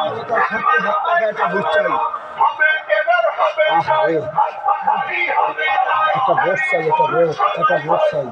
মানবতার স্বার্থে হাত পাখা একটা ভোট চাই। একটা ভোট চাই, একটা ভোট চাই।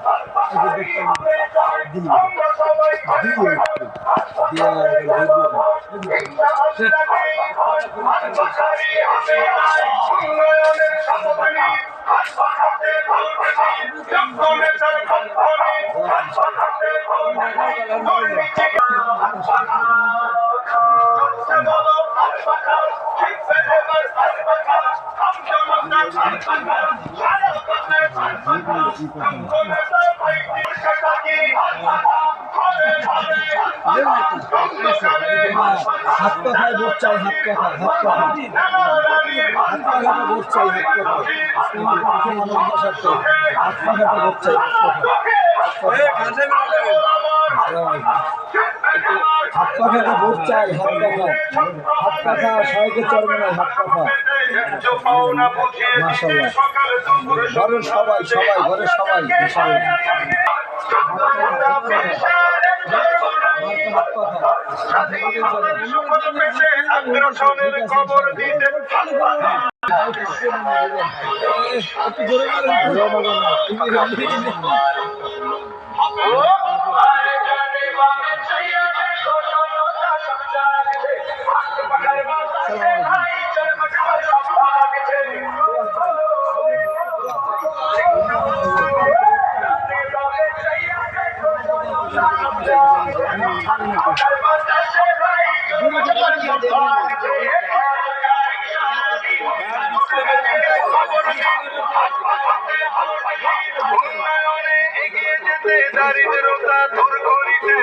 হাত পাখায় ভোট চাই, হাত পাখায় ভোট চাই, মানবতার স্বার্থে হাত পাখাটা ভোট চাই। হাত পাখাটা ভোট চাই, হাত পাখা সবাইকে চড়বে না, হাত পাখা। মাশাআল্লাহ, ঘরের সবাই ঘরের সবাই দারিদ্রতা দূর করিতে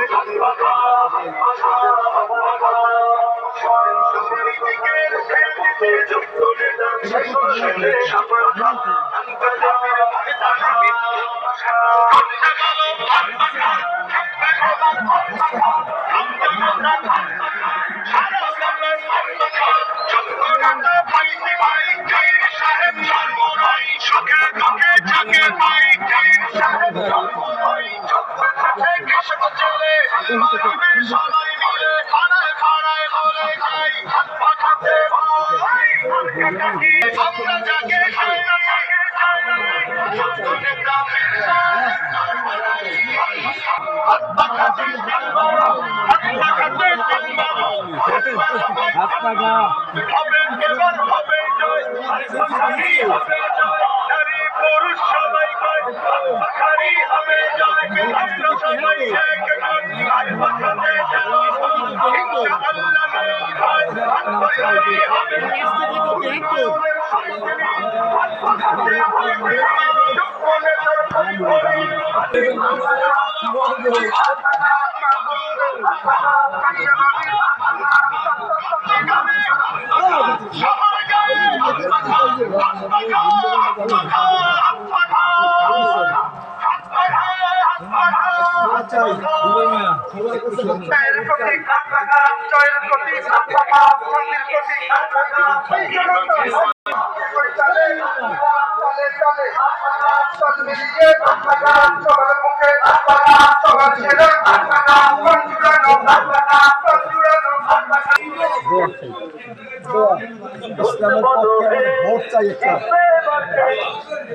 ইসলামের পক্ষে ভোট চাই, একটা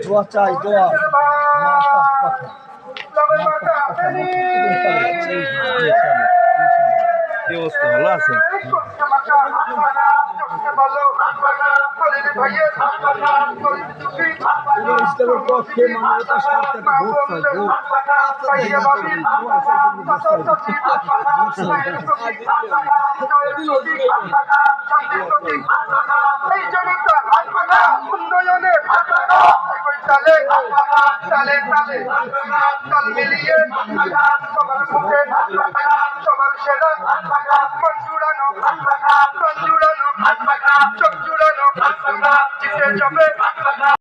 দোয়া চাই, দোয়া। কি অবস্থা, ভালো আছেন? ইসলামের পক্ষে মানবতার স্বার্থে একটা ভোট চাই, উন্নয়নের চালে চালে চালে চাল মিলিয়ে সবার মুখে সবার সেরা